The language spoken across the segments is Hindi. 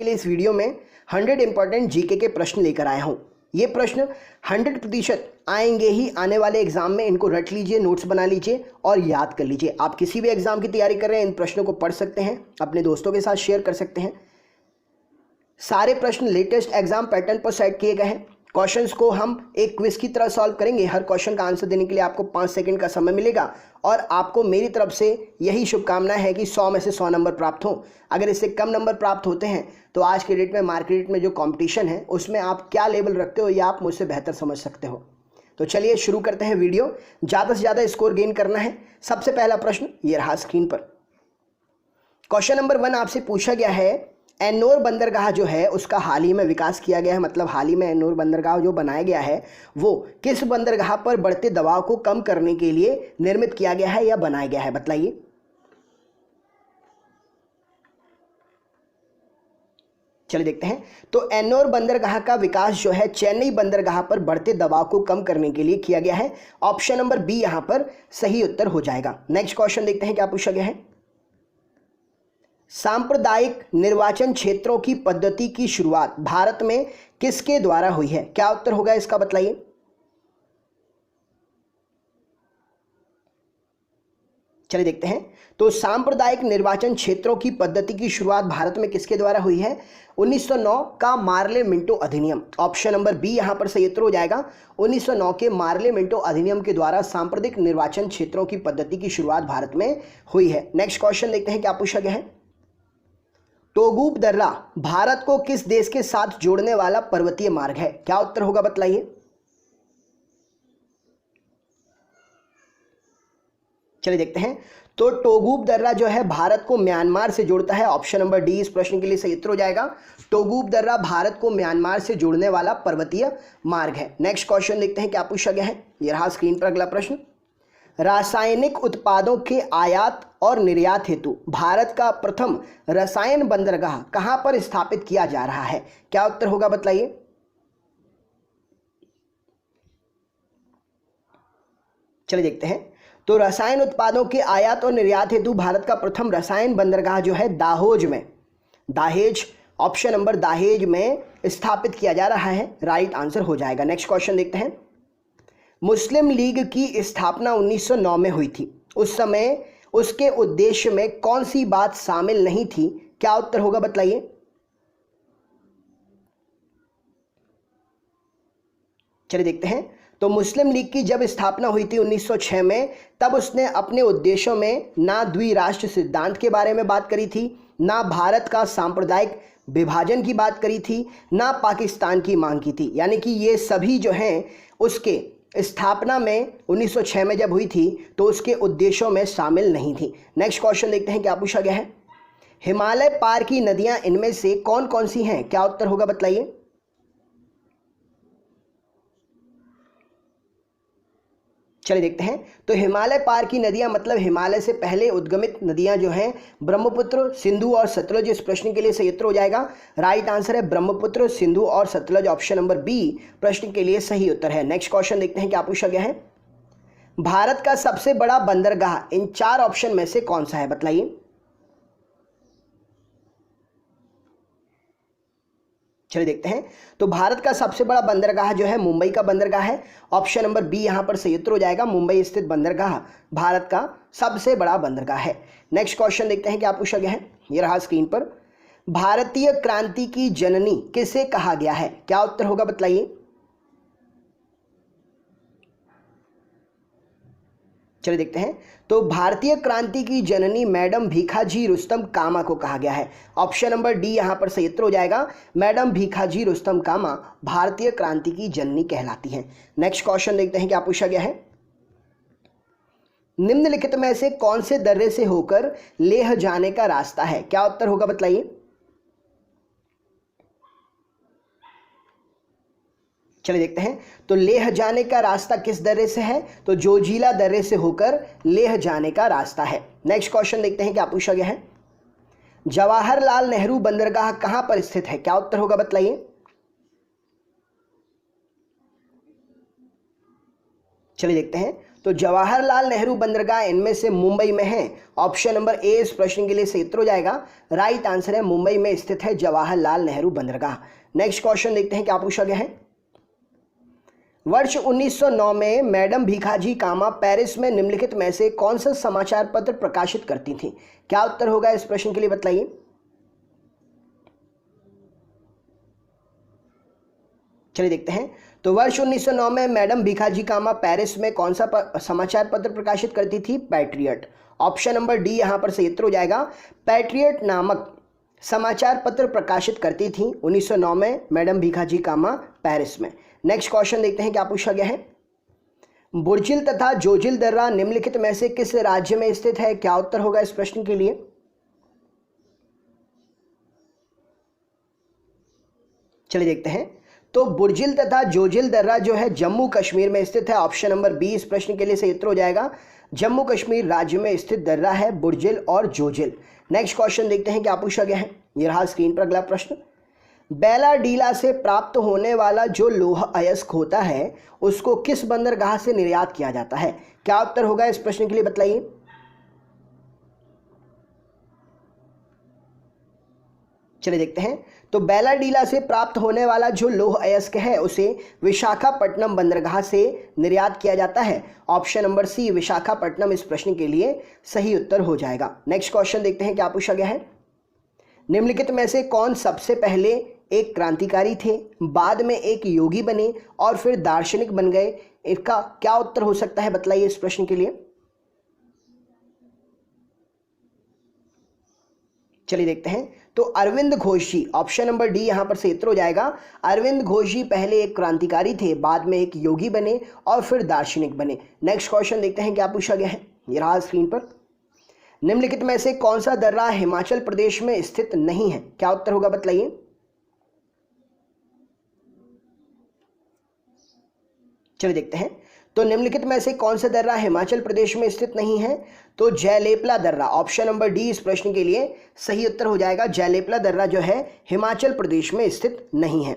के लिए इस वीडियो में 100 इंपॉर्टेंट जीके के प्रश्न लेकर आया हूं। ये प्रश्न 100% आएंगे ही आने वाले एग्जाम में। इनको रट लीजिए, नोट्स बना लीजिए और याद कर लीजिए। आप किसी भी एग्जाम की तैयारी कर रहे हैं, इन प्रश्नों को पढ़ सकते हैं, अपने दोस्तों के साथ शेयर कर सकते हैं। सारे प्रश्न लेटेस्ट एग्जाम पैटर्न पर सेट किए गए हैं। क्वेश्चंस को हम एक क्विज की तरह सॉल्व करेंगे। हर क्वेश्चन का आंसर देने के लिए आपको 5 सेकंड का समय मिलेगा और आपको मेरी तरफ से यही शुभकामनाएं है कि 100 में से 100 नंबर प्राप्त हो। अगर इससे कम नंबर प्राप्त होते हैं तो आज के डेट में मार्केट में जो कंपटीशन है उसमें आप क्या लेवल रखते हो, या आप मुझसे बेहतर समझ सकते हो। तो चलिए शुरू करते हैं वीडियो। ज़्यादा से ज़्यादा स्कोर गेन करना है। सबसे पहला प्रश्न ये रहा स्क्रीन पर। क्वेश्चन नंबर 1 आपसे पूछा गया है, एन्नोर बंदरगाह जो है उसका हाल ही में विकास किया गया है। मतलब हाल ही में एन्नोर बंदरगाह जो बनाया गया है वो किस बंदरगाह पर बढ़ते दबाव को कम करने के लिए निर्मित किया गया है या बनाया गया है, बताइए। चलिए देखते हैं। तो एन्नोर बंदरगाह का विकास जो है चेन्नई बंदरगाह पर बढ़ते दबाव को कम करने के लिए किया गया है। ऑप्शन नंबर बी यहां पर सही उत्तर हो जाएगा। नेक्स्ट क्वेश्चन देखते हैं क्या पूछा गया है। सांप्रदायिक निर्वाचन क्षेत्रों की पद्धति की शुरुआत भारत में किसके द्वारा हुई है? क्या उत्तर होगा इसका, बताइए। चलिए देखते हैं। तो सांप्रदायिक निर्वाचन क्षेत्रों की पद्धति की शुरुआत भारत में किसके द्वारा हुई है? 1909 का मार्ले मिंटो अधिनियम। ऑप्शन नंबर बी यहां पर सही उत्तर हो जाएगा। 1909 के मार्ले मिंटो अधिनियम के द्वारा सांप्रदायिक निर्वाचन क्षेत्रों की पद्धति की शुरुआत भारत में हुई है। नेक्स्ट क्वेश्चन देखते हैं क्या पूछा गया है। टोगुप दर्रा भारत को किस देश के साथ जोड़ने वाला पर्वतीय मार्ग है? क्या उत्तर होगा, बतलाइए। चलिए देखते हैं। तो टोगुप दर्रा जो है भारत को म्यांमार से जोड़ता है। ऑप्शन नंबर डी इस प्रश्न के लिए सही उत्तर हो जाएगा। टोगुप दर्रा भारत को म्यांमार से जोड़ने वाला पर्वतीय मार्ग है। नेक्स्ट क्वेश्चन देखते हैं क्या पूछा गया है। यह रहा स्क्रीन पर अगला प्रश्न। रासायनिक उत्पादों के आयात और निर्यात हेतु भारत का प्रथम रसायन बंदरगाह कहां पर स्थापित किया जा रहा है? क्या उत्तर होगा, बताइए। चलिए देखते हैं। तो रसायन उत्पादों के आयात और निर्यात हेतु भारत का प्रथम रसायन बंदरगाह जो है दाहेज ऑप्शन नंबर दाहेज में स्थापित किया जा रहा है। राइट आंसर हो जाएगा। नेक्स्ट क्वेश्चन देखते हैं। मुस्लिम लीग की स्थापना 1909 में हुई थी। उस समय उसके उद्देश्य में कौन सी बात शामिल नहीं थी? क्या उत्तर होगा, बताइए। चलिए देखते हैं। तो मुस्लिम लीग की जब स्थापना हुई थी 1906 में, तब उसने अपने उद्देश्यों में ना द्विराष्ट्र सिद्धांत के बारे में बात करी थी, ना भारत का सांप्रदायिक विभाजन की बात करी थी, ना पाकिस्तान की मांग की थी। यानी कि ये सभी जो हैं उसके स्थापना में 1906 में जब हुई थी तो उसके उद्देश्यों में शामिल नहीं थी। नेक्स्ट क्वेश्चन देखते हैं क्या पूछा गया है। हिमालय पार की नदियां इनमें से कौन कौन सी हैं? क्या उत्तर होगा, बताइए। चलिए देखते हैं। तो हिमालय पार की नदियां मतलब हिमालय से पहले उद्गमित नदियां जो हैं ब्रह्मपुत्र, सिंधु और सतलज। इस प्रश्न के लिए सही उत्तर हो जाएगा। राइट आंसर है ब्रह्मपुत्र, सिंधु और सतलज। ऑप्शन नंबर बी प्रश्न के लिए सही उत्तर है। नेक्स्ट क्वेश्चन देखते हैं क्या पूछा गया है। भारत का सबसे बड़ा बंदरगाह इन 4 ऑप्शन में से कौन सा है, बताइए। चलिए देखते हैं। तो भारत का सबसे बड़ा बंदरगाह जो है मुंबई का बंदरगाह है। ऑप्शन नंबर बी यहां पर सही उत्तर हो जाएगा। मुंबई स्थित बंदरगाह भारत का सबसे बड़ा बंदरगाह है। नेक्स्ट क्वेश्चन देखते हैं क्या पूछा गया है। यह रहा स्क्रीन पर। भारतीय क्रांति की जननी किसे कहा गया है? क्या उत्तर होगा, बताइए। चलिए देखते हैं। तो भारतीय क्रांति की जननी मैडम भीखाजी रुस्तम कामा को कहा गया है। ऑप्शन नंबर डी यहां पर सही उत्तर हो जाएगा। मैडम भीखाजी रुस्तम कामा भारतीय क्रांति की जननी कहलाती हैं। नेक्स्ट क्वेश्चन देखते हैं क्या पूछा गया है। निम्नलिखित में से कौन से दर्रे से होकर लेह जाने का रास्ता है? क्या उत्तर होगा, बताइए। चलिए देखते हैं। तो लेह जाने का रास्ता किस दर्रे से है? तो जोजिला दर्रे से होकर लेह जाने का रास्ता है। नेक्स्ट क्वेश्चन देखते हैं क्या पूछा गया है। जवाहरलाल नेहरू बंदरगाह कहां पर स्थित है? क्या उत्तर होगा, बताइए। चलिए देखते हैं। तो जवाहरलाल नेहरू बंदरगाह इनमें से मुंबई में है। ऑप्शन नंबर ए इस प्रश्न के लिए सही उत्तर हो जाएगा। राइट आंसर है मुंबई में स्थित है जवाहरलाल नेहरू बंदरगाह। नेक्स्ट क्वेश्चन देखते हैं क्या पूछा गया है। वर्ष 1909 में मैडम भीखाजी कामा पेरिस में निम्नलिखित में से कौन सा समाचार पत्र प्रकाशित करती थी? क्या उत्तर होगा इस प्रश्न के लिए बताइए। चलिए देखते हैं। तो वर्ष 1909 में मैडम भीखाजी कामा पेरिस में कौन सा समाचार पत्र प्रकाशित करती थी? पैट्रियट। ऑप्शन नंबर डी यहां पर सही उत्तर हो जाएगा। पैट्रियट नामक समाचार पत्र प्रकाशित करती थी 1909 में मैडम भीखाजी कामा पेरिस में। नेक्स्ट क्वेश्चन देखते हैं क्या पूछा गया है। बुर्जिल तथा जोजिल दर्रा निम्नलिखित में से किस राज्य में स्थित है? क्या उत्तर होगा इस प्रश्न के लिए। चलिए देखते हैं। तो बुर्जिल तथा जोजिल दर्रा जो है जम्मू कश्मीर में स्थित है। ऑप्शन नंबर बी इस प्रश्न के लिए सही उत्तर हो जाएगा। जम्मू कश्मीर राज्य में स्थित दर्रा है बुर्जिल और जोजिल। नेक्स्ट क्वेश्चन देखते हैं क्या पूछा गया है। ये रहा स्क्रीन पर अगला प्रश्न। बैलाडीला से प्राप्त होने वाला जो लौह अयस्क होता है उसको किस बंदरगाह से निर्यात किया जाता है? क्या उत्तर होगा इस प्रश्न के लिए बताइए। चलिए देखते हैं। तो बैलाडीला से प्राप्त होने वाला जो लौह अयस्क है उसे विशाखापट्टनम बंदरगाह से निर्यात किया जाता है। ऑप्शन नंबर सी विशाखापट्टनम इस प्रश्न के लिए सही उत्तर हो जाएगा। नेक्स्ट क्वेश्चन देखते हैं क्या पूछा गया है। निम्नलिखित में से कौन सबसे पहले एक क्रांतिकारी थे, बाद में एक योगी बने और फिर दार्शनिक बन गए? इसका क्या उत्तर हो सकता है बतलाइए इस प्रश्न के लिए। चलिए देखते हैं। तो अरविंद घोष जी, ऑप्शन नंबर डी यहां पर सही उत्तर हो जाएगा। अरविंद घोष जी पहले एक क्रांतिकारी थे, बाद में एक योगी बने और फिर दार्शनिक बने। नेक्स्ट क्वेश्चन देखते हैं क्या पूछा गया है। ये रहा स्क्रीन पर। निम्नलिखित में से कौन सा दर्रा हिमाचल प्रदेश में स्थित नहीं है? क्या उत्तर होगा बतलाइए। चलिए देखते हैं। तो निम्नलिखित में से कौन सा दर्रा हिमाचल प्रदेश में स्थित नहीं है? तो जयलेपला दर्रा। ऑप्शन नंबर डी इस प्रश्न के लिए सही उत्तर हो जाएगा। जयलेपला दर्रा जो है हिमाचल प्रदेश में स्थित नहीं है।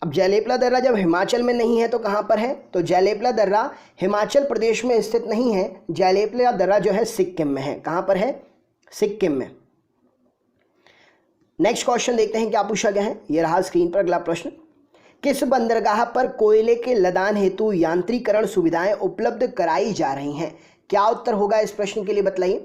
अब जयलेपला दर्रा जब हिमाचल में नहीं है तो कहां पर है? तो जयलेपला दर्रा हिमाचल प्रदेश में स्थित नहीं है। जयलेपला दर्रा जो है सिक्किम में है। कहां पर है? सिक्किम में। नेक्स्ट क्वेश्चन देखते हैं क्या पूछा गया है। यह रहा स्क्रीन पर अगला प्रश्न। किस बंदरगाह पर कोयले के लदान हेतु यांत्रिकरण सुविधाएं उपलब्ध कराई जा रही हैं? क्या उत्तर होगा इस प्रश्न के लिए बतलाइए।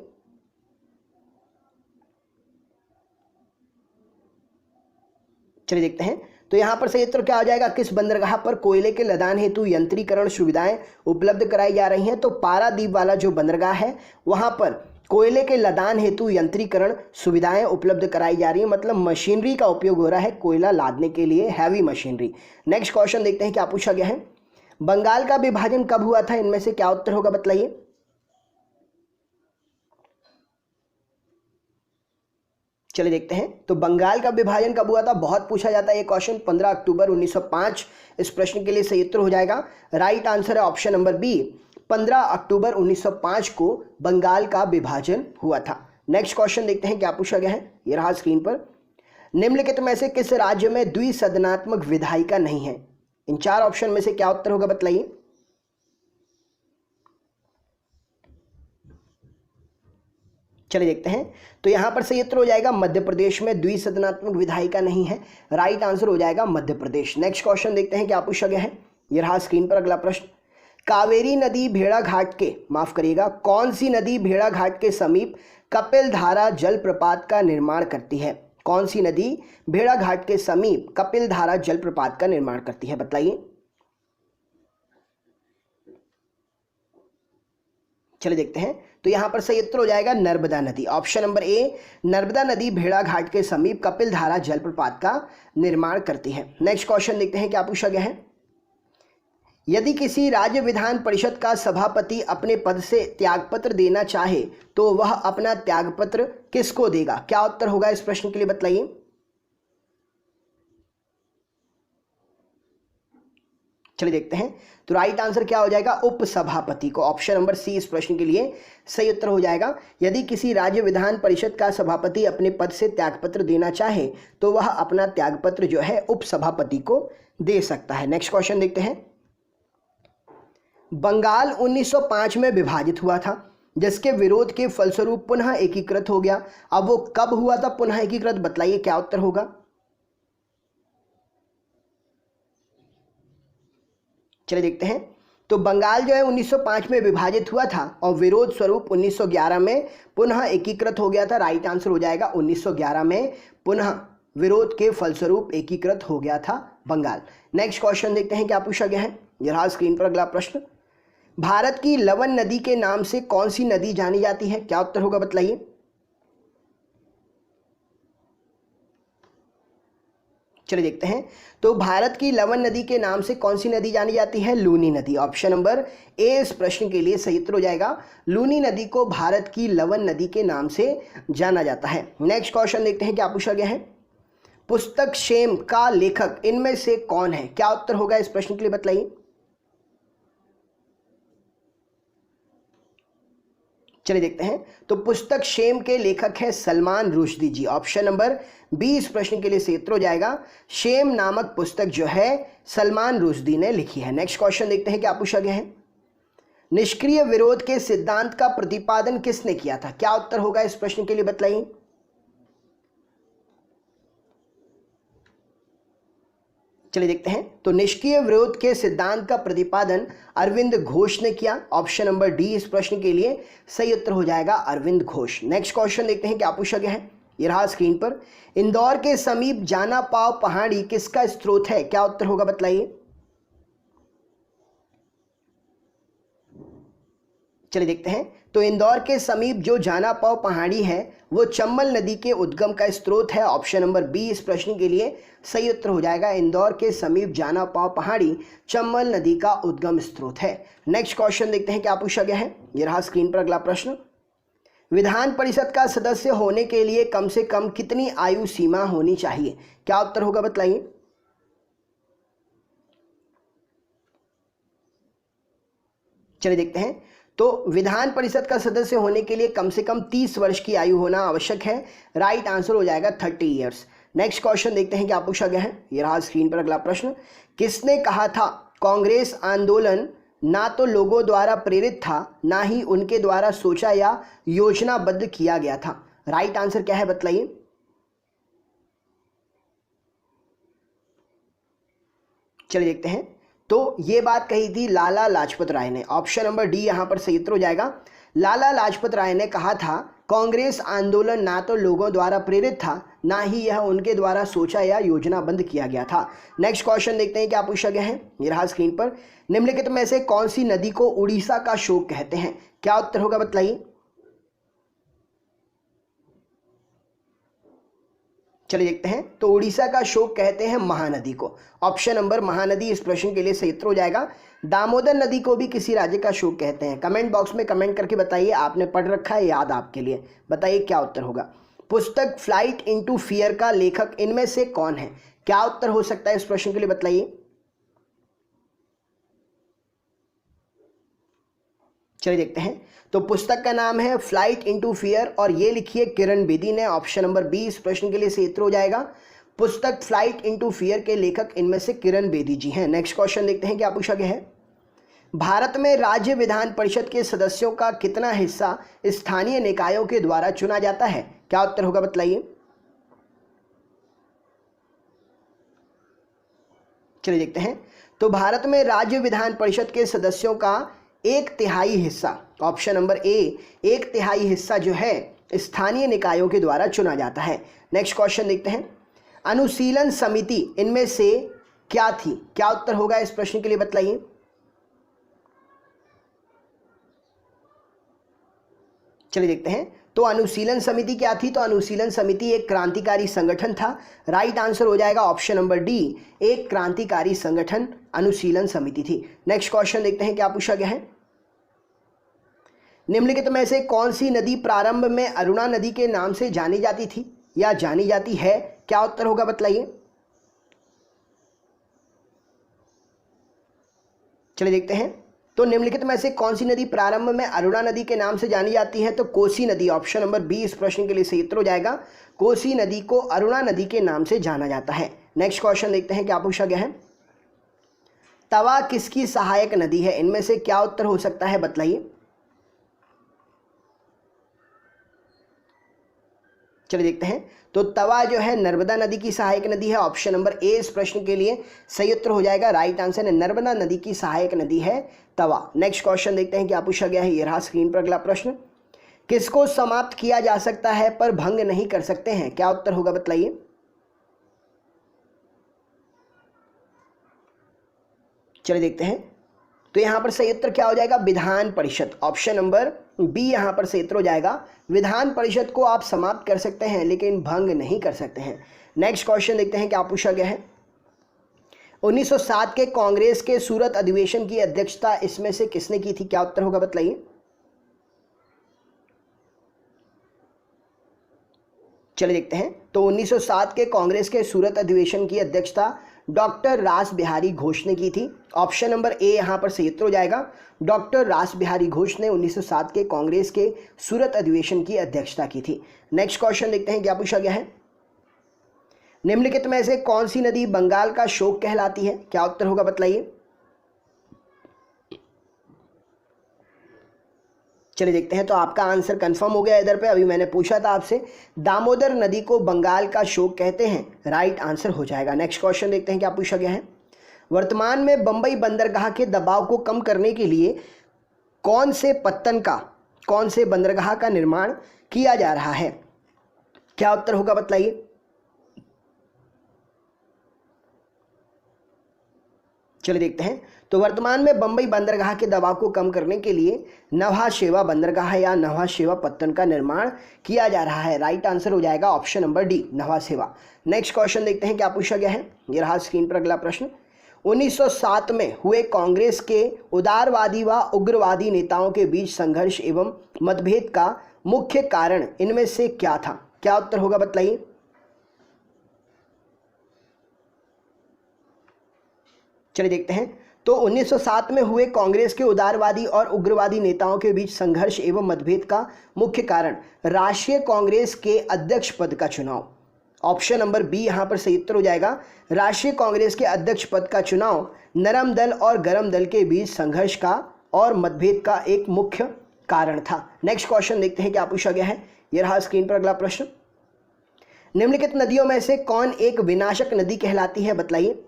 चलिए देखते हैं। तो यहां पर सही उत्तर क्या हो जाएगा। किस बंदरगाह पर कोयले के लदान हेतु यंत्रीकरण सुविधाएं उपलब्ध कराई जा रही हैं? तो पारादीप वाला जो बंदरगाह है वहां पर कोयले के लदान हेतु यंत्रीकरण सुविधाएं उपलब्ध कराई जा रही है। मतलब मशीनरी का उपयोग हो रहा है कोयला लादने के लिए, हैवी मशीनरी। नेक्स्ट क्वेश्चन देखते हैं क्या पूछा गया है। बंगाल का विभाजन कब हुआ था? इनमें से क्या उत्तर होगा बतलाइए। चलिए देखते हैं। तो बंगाल का विभाजन कब हुआ था? बहुत पूछा जाता है ये क्वेश्चन। 15 अक्टूबर 1905 इस प्रश्न के लिए सही उत्तर हो जाएगा। राइट आंसर है ऑप्शन नंबर बी। 15 अक्टूबर 1905 को बंगाल का विभाजन हुआ था। नेक्स्ट क्वेश्चन देखते हैं क्या पूछा गया है। ये रहा स्क्रीन पर। निम्नलिखित में से किस राज्य में द्विसदनात्मक विधायिका नहीं है? इन चार ऑप्शन में से क्या उत्तर होगा बतलाइए। चलिए देखते हैं। तो यहां पर सही उत्तर हो जाएगा मध्य प्रदेश में द्विसदनात्मक विधायिका नहीं है। राइट आंसर हो जाएगा मध्य प्रदेश। नेक्स्ट क्वेश्चन देखते हैं क्या पूछा गया है। यह रहा स्क्रीन पर अगला प्रश्न। कावेरी नदी भेड़ाघाट के, माफ करिएगा, कौन सी नदी भेड़ाघाट के समीप कपिलधारा जलप्रपात का निर्माण करती है? कौन सी नदी भेड़ाघाट के समीप कपिलधारा जलप्रपात का निर्माण करती है बताइए। चलिए देखते हैं। तो यहां पर सही उत्तर हो जाएगा नर्मदा नदी। ऑप्शन नंबर ए नर्मदा नदी भेड़ाघाट के समीप कपिलधारा जलप्रपात का निर्माण करती है। नेक्स्ट क्वेश्चन देखते हैं क्या पूछा गया है। यदि किसी राज्य विधान परिषद का सभापति अपने पद से त्यागपत्र देना चाहे तो वह अपना त्यागपत्र किसको देगा? क्या उत्तर होगा इस प्रश्न के लिए बतलाइए। चलिए देखते हैं। तो राइट आंसर क्या हो जाएगा? उपसभापति को। ऑप्शन नंबर सी इस प्रश्न के लिए सही उत्तर हो जाएगा। यदि किसी राज्य विधान परिषद का सभापति अपने पद से त्यागपत्र देना चाहे तो वह अपना त्यागपत्र जो है उपसभापति को दे सकता है। नेक्स्ट क्वेश्चन देखते हैं। बंगाल 1905 में विभाजित हुआ था, जिसके विरोध के फलस्वरूप पुनः एकीकृत हो गया। अब वो कब हुआ था पुनः एकीकृत, बतलाइए क्या उत्तर होगा। चलिए देखते हैं। तो बंगाल जो है 1905 में विभाजित हुआ था और विरोध स्वरूप 1911 में पुनः एकीकृत हो गया था। राइट आंसर हो जाएगा 1911 में पुनः विरोध के फलस्वरूप एकीकृत हो गया था बंगाल। नेक्स्ट क्वेश्चन देखते हैं क्या पूछा गया है। यह स्क्रीन पर अगला प्रश्न। भारत की लवन नदी के नाम से कौन सी नदी जानी जाती है, क्या उत्तर होगा बतलाइए। चलिए देखते हैं। तो भारत की लवन नदी के नाम से कौन सी नदी जानी जाती है, लूनी नदी। ऑप्शन नंबर ए इस प्रश्न के लिए सही उत्तर हो जाएगा। लूनी नदी को भारत की लवन नदी के नाम से जाना जाता है। नेक्स्ट क्वेश्चन देखते हैं क्या पूछा गया है। पुस्तक शेम का लेखक इनमें से कौन है, क्या उत्तर होगा इस प्रश्न के लिए बतलाइए। चलिए देखते हैं। तो पुस्तक शेम के लेखक है सलमान रुश्दी जी। ऑप्शन नंबर बी इस प्रश्न के लिए सही उत्तर हो जाएगा। शेम नामक पुस्तक जो है सलमान रुश्दी ने लिखी है। नेक्स्ट क्वेश्चन देखते हैं क्या पूछा गया है। निष्क्रिय विरोध के सिद्धांत का प्रतिपादन किसने किया था, क्या उत्तर होगा इस प्रश्न के लिए बतलाइए। चलिए देखते हैं। तो निष्क्रिय विरोध के सिद्धांत का प्रतिपादन अरविंद घोष ने किया। ऑप्शन नंबर डी इस प्रश्न के लिए सही उत्तर हो जाएगा अरविंद घोष। नेक्स्ट क्वेश्चन देखते हैं क्या पूछा गया है। ये रहा स्क्रीन पर। इंदौर के समीप जाना पाव पहाड़ी किसका स्रोत है, क्या उत्तर होगा बतलाइए। चलिए देखते हैं। तो इंदौर के समीप जो जाना पाव पहाड़ी है वो चंबल नदी के उद्गम का स्रोत है। ऑप्शन नंबर बी इस प्रश्न के लिए सही उत्तर हो जाएगा। इंदौर के समीप जाना पाव पहाड़ी चंबल नदी का उद्गम स्रोत है। नेक्स्ट क्वेश्चन देखते हैं क्या पूछा गया है। ये रहा स्क्रीन पर अगला प्रश्न। विधान परिषद का सदस्य होने के लिए कम से कम कितनी आयु सीमा होनी चाहिए, क्या उत्तर होगा बतलाइए। चलिए देखते हैं। तो विधान परिषद का सदस्य होने के लिए कम से कम 30 वर्ष की आयु होना आवश्यक है। राइट आंसर हो जाएगा 30 ईयर्स। नेक्स्ट क्वेश्चन देखते हैं क्या पूछा गया है। ये रहा स्क्रीन पर अगला प्रश्न। किसने कहा था कांग्रेस आंदोलन ना तो लोगों द्वारा प्रेरित था ना ही उनके द्वारा सोचा या योजनाबद्ध किया गया था। राइट आंसर क्या है बतलाइए। चलिए देखते हैं। तो ये बात कही थी लाला लाजपत राय ने। ऑप्शन नंबर डी यहां पर सही उत्तर हो जाएगा। लाला लाजपत राय ने कहा था कांग्रेस आंदोलन ना तो लोगों द्वारा प्रेरित था ना ही यह उनके द्वारा सोचा या योजनाबद्ध किया गया था। नेक्स्ट क्वेश्चन देखते हैं क्या पूछा गया है। ये रहा स्क्रीन पर। निम्नलिखित में से कौन सी नदी को उड़ीसा का शोक कहते हैं, क्या उत्तर होगा बतलाइए। चलिए देखते हैं। तो उड़ीसा का शोक कहते हैं महानदी को। ऑप्शन नंबर महानदी इस प्रश्न के लिए सही उत्तर हो जाएगा। दामोदर नदी को भी किसी राज्य का शोक कहते हैं। कमेंट बॉक्स में कमेंट करके बताइए, आपने पढ़ रखा है, याद आपके लिए, बताइए क्या उत्तर होगा। पुस्तक फ्लाइट इनटू फियर का लेखक इनमें से कौन है, क्या उत्तर हो सकता है इस प्रश्न के लिए बताइए। चलिए देखते हैं। तो पुस्तक का नाम है फ्लाइट इनटू फियर और ये लिखी है किरण बेदी ने। ऑप्शन नंबर बी इस प्रश्न के लिए सही उत्तर हो जाएगा। पुस्तक फ्लाइट इनटू फियर के लेखक इनमें से किरण बेदी जी हैं। नेक्स्ट क्वेश्चन देखते हैं क्या पूछा गया है। भारत में राज्य विधान परिषद के सदस्यों का कितना हिस्सा स्थानीय निकायों के द्वारा चुना जाता है, क्या उत्तर होगा बतलाइए। चलिए देखते हैं। तो भारत में राज्य विधान परिषद के सदस्यों का 1/3 हिस्सा, ऑप्शन नंबर ए 1/3 हिस्सा जो है स्थानीय निकायों के द्वारा चुना जाता है। नेक्स्ट क्वेश्चन देखते हैं। अनुशीलन समिति इनमें से क्या थी, क्या उत्तर होगा इस प्रश्न के लिए बतलाइए। चलिए देखते हैं। तो अनुशीलन समिति क्या थी, तो अनुशीलन समिति एक क्रांतिकारी संगठन था। राइट आंसर हो जाएगा ऑप्शन नंबर डी, एक क्रांतिकारी संगठन अनुशीलन समिति थी। नेक्स्ट क्वेश्चन देखते हैं क्या पूछा गया है। निम्नलिखित में से कौन सी नदी प्रारंभ में अरुणा नदी के नाम से जानी जाती थी या जानी जाती है, क्या उत्तर होगा बतलाइए। चलिए देखते हैं। तो निम्नलिखित में से कौन सी नदी प्रारंभ में अरुणा नदी के नाम से जानी जाती है, तो कोसी नदी। ऑप्शन नंबर बी इस प्रश्न के लिए सही उत्तर हो जाएगा। कोसी नदी को अरुणा नदी के नाम से जाना जाता है। नेक्स्ट क्वेश्चन देखते हैं क्या पूछा गया है। तवा किसकी सहायक नदी है? इनमें से क्या उत्तर हो सकता है, बतलाइए। चलिए देखते हैं। तो तवा जो है नर्मदा नदी की सहायक नदी है। ऑप्शन नंबर ए इस प्रश्न के लिए सही उत्तर हो जाएगा। राइट आंसर है नर्मदा नदी की सहायक नदी है तवा। नेक्स्ट क्वेश्चन देखते हैं क्या पूछा गया है। ये रहा स्क्रीन पर अगला प्रश्न। किसको समाप्त किया जा सकता है पर भंग नहीं कर सकते हैं? क्या उत्तर होगा, बतलाइए। चलिए देखते हैं। तो यहां पर सही उत्तर क्या हो जाएगा? Vidhan Parishad. Option number B यहां पर सही उत्तर हो जाएगा। विधान परिषद को आप समाप्त कर सकते हैं लेकिन भंग नहीं कर सकते हैं। नेक्स्ट क्वेश्चन देखते हैं क्या पूछा गया है। 1907 के कांग्रेस के सूरत अधिवेशन की अध्यक्षता इसमें से किसने की थी? क्या उत्तर होगा, बतलाइए। चलिए देखते हैं। तो 1907 के कांग्रेस के सूरत अधिवेशन की अध्यक्षता डॉक्टर रास बिहारी घोष ने की थी। ऑप्शन नंबर ए यहां पर सही उत्तर हो जाएगा। डॉक्टर रास बिहारी घोष ने 1907 के कांग्रेस के सूरत अधिवेशन की अध्यक्षता की थी। नेक्स्ट क्वेश्चन देखते हैं क्या पूछा गया है। निम्नलिखित में से कौन सी नदी बंगाल का शोक कहलाती है? क्या उत्तर होगा, बतलाइए। चलिए देखते हैं। तो आपका आंसर कंफर्म हो गया इधर पे। अभी मैंने पूछा था आपसे, दामोदर नदी को बंगाल का शोक कहते हैं। राइट आंसर हो जाएगा। नेक्स्ट क्वेश्चन देखते हैं क्या पूछा गया है। वर्तमान में बंबई बंदरगाह के दबाव को कम करने के लिए कौन से बंदरगाह का निर्माण किया जा रहा है? क्या उत्तर होगा, बतलाइए। चलिए देखते हैं। तो वर्तमान में बंबई बंदरगाह के दबाव को कम करने के लिए नवा शेवा बंदरगाह या नवा शेवा पत्तन का निर्माण किया जा रहा है। राइट आंसर हो जाएगा ऑप्शन नंबर डी, नवा सेवा। नेक्स्ट क्वेश्चन देखते हैं क्या पूछा गया है। ये रहा स्क्रीन पर अगला प्रश्न। 1907 में हुए कांग्रेस के उदारवादी व उग्रवादी नेताओं के बीच संघर्ष एवं मतभेद का मुख्य कारण इनमें से क्या था? क्या उत्तर होगा, बतलाइए। चलिए देखते हैं। तो 1907 में हुए कांग्रेस के उदारवादी और उग्रवादी नेताओं के बीच संघर्ष एवं मतभेद का मुख्य कारण राष्ट्रीय कांग्रेस के अध्यक्ष पद का चुनाव। ऑप्शन नंबर बी यहां पर सही उत्तर हो जाएगा। राष्ट्रीय कांग्रेस के अध्यक्ष पद का चुनाव नरम दल और गरम दल के बीच संघर्ष का और मतभेद का एक मुख्य कारण था। नेक्स्ट क्वेश्चन देखते हैं क्या पूछा गया है। यह रहा स्क्रीन पर अगला प्रश्न। निम्नलिखित नदियों में से कौन एक विनाशक नदी कहलाती है, बतलाइए।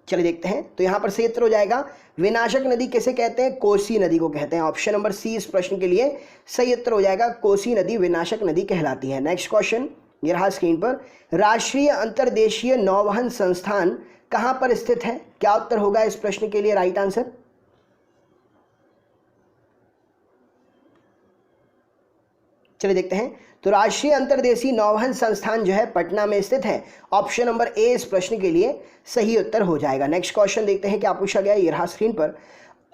चलिए देखते हैं। तो यहां पर सही उत्तर हो जाएगा। विनाशक नदी किसे कहते हैं? कोसी नदी को कहते हैं। ऑप्शन नंबर सी इस प्रश्न के लिए सही उत्तर हो जाएगा। कोसी नदी विनाशक नदी कहलाती है। नेक्स्ट क्वेश्चन ये रहा स्क्रीन पर। राष्ट्रीय अंतर्देशीय नौवहन संस्थान कहां पर स्थित है? क्या उत्तर होगा इस प्रश्न के लिए? Right answer. चलिए देखते हैं। तो राष्ट्रीय अंतर्देशीय नौवहन संस्थान जो है पटना में स्थित है। ऑप्शन नंबर ए इस प्रश्न के लिए सही उत्तर हो जाएगा। नेक्स्ट क्वेश्चन देखते हैं क्या पूछा गया। ये रहा स्क्रीन पर।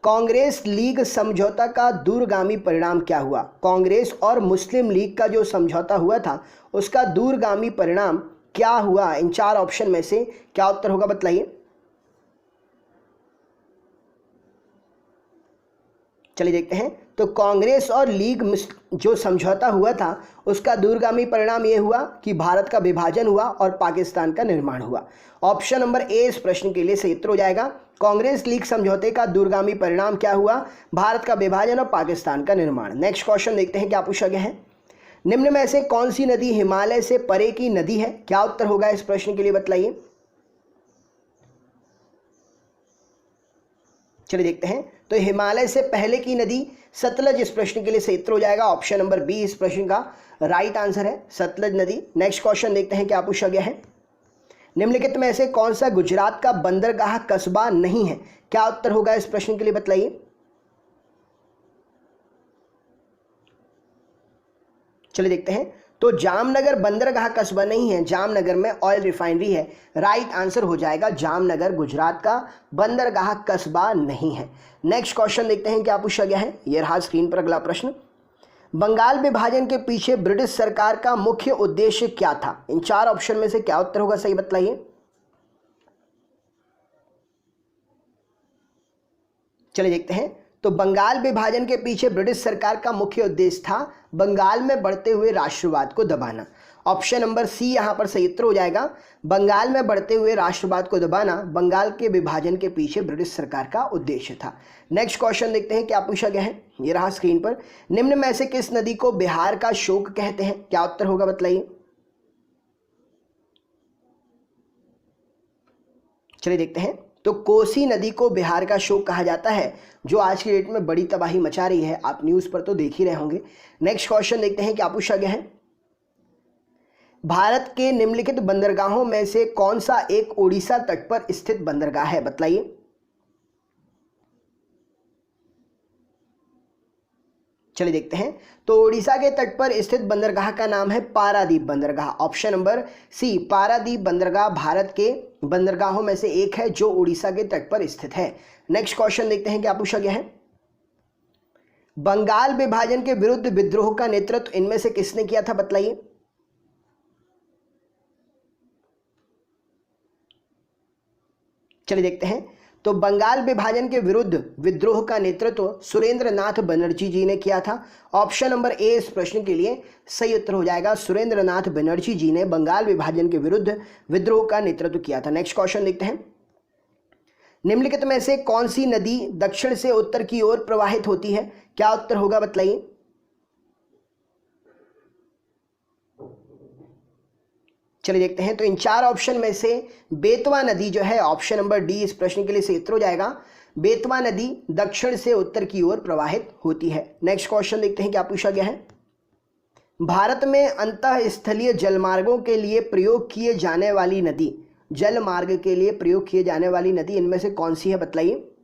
कांग्रेस लीग समझौता का दूरगामी परिणाम क्या हुआ? कांग्रेस और मुस्लिम लीग का जो समझौता हुआ था उसका दूरगामी परिणाम क्या हुआ? इन चार ऑप्शन में से क्या उत्तर होगा, बतलाइए। चलिए देखते हैं। तो कांग्रेस और लीग जो समझौता हुआ था उसका दूरगामी परिणाम यह हुआ कि भारत का विभाजन हुआ और पाकिस्तान का निर्माण हुआ। ऑप्शन नंबर ए इस प्रश्न के लिए सही उत्तर हो जाएगा। कांग्रेस लीग समझौते का दूरगामी परिणाम क्या हुआ? भारत का विभाजन और पाकिस्तान का निर्माण। नेक्स्ट क्वेश्चन देखते हैं क्या पूछा गया है। निम्न में से कौन सी नदी हिमालय से परे की नदी है? क्या उत्तर होगा इस प्रश्न के लिए, बतलाइए। चलिए देखते हैं। तो हिमालय से पहले की नदी सतलज इस प्रश्न के लिए सही उत्तर हो जाएगा। ऑप्शन नंबर बी इस प्रश्न का राइट आंसर है, सतलज नदी। नेक्स्ट क्वेश्चन देखते हैं क्या पूछा गया है। निम्नलिखित में से कौन सा गुजरात का बंदरगाह कस्बा नहीं है? क्या उत्तर होगा इस प्रश्न के लिए, बताइए। चलिए देखते हैं। तो जामनगर बंदरगाह कस्बा नहीं है, जामनगर में ऑयल रिफाइनरी है। राइट आंसर हो जाएगा जामनगर गुजरात का बंदरगाह कस्बा नहीं है। नेक्स्ट क्वेश्चन देखते हैं क्या पूछा गया है। यह रहा स्क्रीन पर अगला प्रश्न। बंगाल विभाजन के पीछे ब्रिटिश सरकार का मुख्य उद्देश्य क्या था? इन चार ऑप्शन में से क्या उत्तर होगा, सही बतलाइए। चलिए देखते हैं। तो बंगाल विभाजन के पीछे ब्रिटिश सरकार का मुख्य उद्देश्य था बंगाल में बढ़ते हुए राष्ट्रवाद को दबाना। ऑप्शन नंबर सी यहाँ पर सही उत्तर हो जाएगा। बंगाल में बढ़ते हुए राष्ट्रवाद को दबाना बंगाल के विभाजन के पीछे ब्रिटिश सरकार का उद्देश्य था। नेक्स्ट क्वेश्चन देखते हैं क्या पूछा गया है, ये रहा स्क्रीन पर। निम्न में से किस नदी को बिहार का शोक कहते हैं, क्या उत्तर होगा बताइए। चलिए देखते हैं। तो कोसी नदी को बिहार का शोक कहा जाता है, जो आज की डेट में बड़ी तबाही मचा रही है। आप न्यूज़ पर तो देख ही रहे होंगे। नेक्स्ट क्वेश्चन देखते हैं क्या पूछा गया है। भारत के निम्नलिखित बंदरगाहों में से कौन सा एक ओडिशा तट पर स्थित बंदरगाह है, बताइए। चलिए देखते हैं। तो ओडिशा के तट पर स्थित बंदरगाह का नाम है पारादीप बंदरगाह। ऑप्शन नंबर सी, पारादीप बंदरगाह भारत के बंदरगाहों में से एक है जो ओडिशा के तट पर स्थित है। नेक्स्ट क्वेश्चन देखते हैं क्या पूछा गया है। बंगाल विभाजन के विरुद्ध विद्रोह का नेतृत्व इनमें से किसने किया था, बतलाइए। चलिए देखते हैं। तो बंगाल विभाजन के विरुद्ध विद्रोह का नेतृत्व सुरेंद्र नाथ बनर्जी जी ने किया था। ऑप्शन नंबर ए इस प्रश्न के लिए सही उत्तर हो जाएगा। सुरेंद्र नाथ बनर्जी जी ने बंगाल विभाजन के विरुद्ध विद्रोह का नेतृत्व किया था। नेक्स्ट क्वेश्चन देखते हैं। निम्नलिखित में से कौन सी नदी दक्षिण से उत्तर की ओर प्रवाहित होती है, क्या उत्तर होगा बताइए। चलिए देखते हैं। तो इन चार ऑप्शन में से बेतवा नदी जो है, ऑप्शन नंबर डी इस प्रश्न के लिए सही उत्तर हो जाएगा। बेतवा नदी दक्षिण से उत्तर की ओर प्रवाहित होती है। नेक्स्ट क्वेश्चन देखते हैं क्या पूछा गया है। भारत में अंतःस्थलीय जलमार्गों के लिए प्रयोग किए जाने वाली नदी, जल मार्ग के लिए प्रयोग किए जाने वाली नदी इनमें से कौन सी है, बताइए।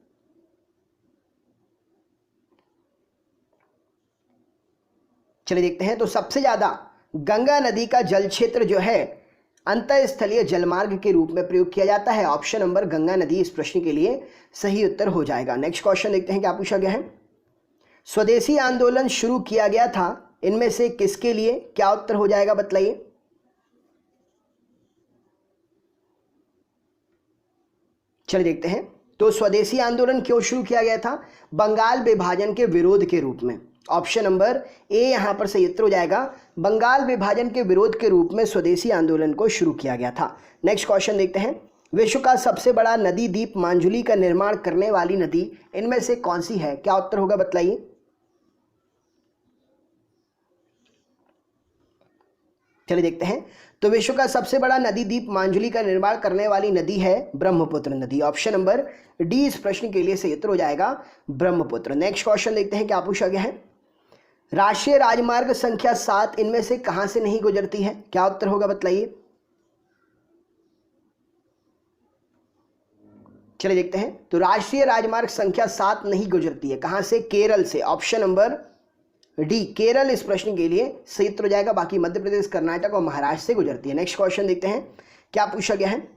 चलिए देखते हैं। तो सबसे ज्यादा गंगा नदी का जल क्षेत्र जो है अंतःस्थलीय जलमार्ग के रूप में प्रयोग किया जाता है। ऑप्शन नंबर गंगा नदी इस प्रश्न के लिए सही उत्तर हो जाएगा। नेक्स्ट क्वेश्चन देखते हैं क्या पूछा गया है। स्वदेशी आंदोलन शुरू किया गया था इनमें से किसके लिए, क्या उत्तर हो जाएगा बताइए। चलिए देखते हैं। तो स्वदेशी आंदोलन क्यों शुरू किया गया था, बंगाल विभाजन के विरोध के रूप में। ऑप्शन नंबर ए यहां पर सही उत्तर हो जाएगा। बंगाल विभाजन के विरोध के रूप में स्वदेशी आंदोलन को शुरू किया गया था। नेक्स्ट क्वेश्चन देखते हैं। विश्व का सबसे बड़ा नदी द्वीप मांजुली का निर्माण करने वाली नदी इनमें से कौन सी है, क्या उत्तर होगा बताइए। चलिए देखते हैं। तो विश्व का सबसे बड़ा नदी द्वीप मांजुली का निर्माण करने वाली नदी है ब्रह्मपुत्र नदी। ऑप्शन नंबर डी इस प्रश्न के लिए सही उत्तर हो जाएगा, ब्रह्मपुत्र। नेक्स्ट क्वेश्चन देखते हैं क्या पूछा गया है। राष्ट्रीय राजमार्ग संख्या 7 इनमें से कहां से नहीं गुजरती है, क्या उत्तर होगा बताइए। चलिए देखते हैं। तो राष्ट्रीय राजमार्ग संख्या 7 नहीं गुजरती है, कहां से, केरल से। ऑप्शन नंबर डी केरल इस प्रश्न के लिए सही उत्तर हो जाएगा। बाकी मध्य प्रदेश, कर्नाटक और महाराष्ट्र से गुजरती है। नेक्स्ट क्वेश्चन देखते हैं क्या पूछा गया है।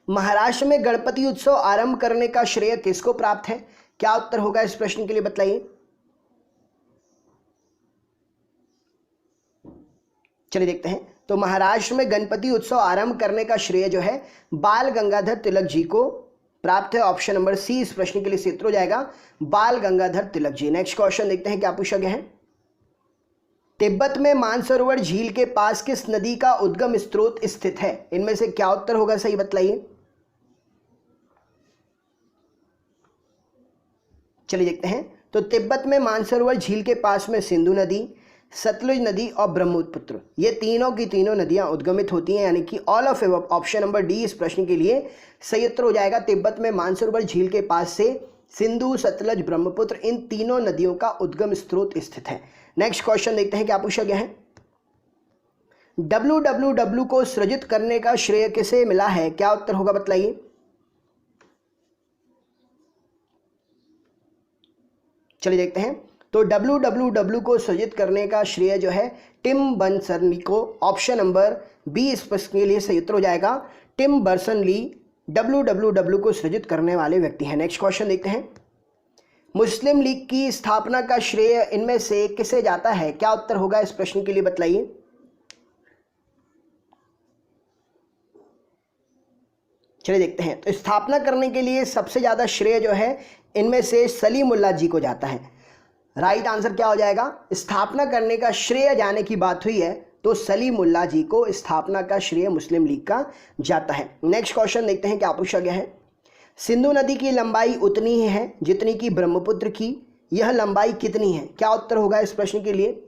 महाराष्ट्र में गणपति उत्सव आरंभ करने का श्रेय किसको प्राप्त है, क्या उत्तर होगा इस प्रश्न के लिए बताइए। चलिए देखते हैं। तो महाराष्ट्र में गणपति उत्सव आरंभ करने का श्रेय जो है बाल गंगाधर तिलक जी को प्राप्त है। ऑप्शन नंबर सी इस प्रश्न के लिए सही उत्तर हो जाएगा, बाल गंगाधर तिलक जी। नेक्स्ट क्वेश्चन देखते हैं क्या पूछा गया है। तिब्बत में मानसरोवर झील के पास किस नदी का उद्गम स्रोत स्थित है, इनमें से क्या उत्तर होगा, सही बतलाइए। चलिए देखते हैं। तो तिब्बत में मानसरोवर झील के पास में सिंधु नदी, सतलुज नदी और ब्रह्मपुत्र, ये तीनों की तीनों नदियां उद्गमित होती हैं, यानी कि all of above. Option number D इस प्रश्न के लिए सही उत्तर हो जाएगा। तिब्बत में मानसरोवर झील के पास से सिंधु, सतलज, ब्रह्मपुत्र इन तीनों नदियों का उद्गम स्रोत स्थित है। नेक्स्ट क्वेश्चन देखते हैं क्या पूछा गया है। WWW को सृजित करने का श्रेय किसे मिला है, क्या उत्तर होगा बताइए। चलिए देखते हैं। तो WWW को सृजित करने का श्रेय जो है टिम बर्नस-ली को। ऑप्शन नंबर बी इस प्रश्न के लिए सही उत्तर हो जाएगा। टिम बर्नस-ली WWW को सृजित करने वाले व्यक्ति हैं। नेक्स्ट क्वेश्चन देखते हैं। मुस्लिम लीग की स्थापना का श्रेय इनमें से किसे जाता है, क्या उत्तर होगा इस प्रश्न के लिए बताइए। चलिए देखते हैं। तो स्थापना करने के लिए सबसे ज्यादा श्रेय जो है इनमें से सलीमुल्लाह जी को जाता है। राइट आंसर क्या हो जाएगा, स्थापना करने का श्रेय जाने की बात हुई है तो सलीमुल्लाह जी को स्थापना का श्रेय मुस्लिम लीग का जाता है। नेक्स्ट क्वेश्चन देखते हैं क्या पूछा गया है। सिंधु नदी की लंबाई उतनी ही है जितनी कि ब्रह्मपुत्र की, यह लंबाई कितनी है? क्या उत्तर होगा इस प्रश्न के लिए?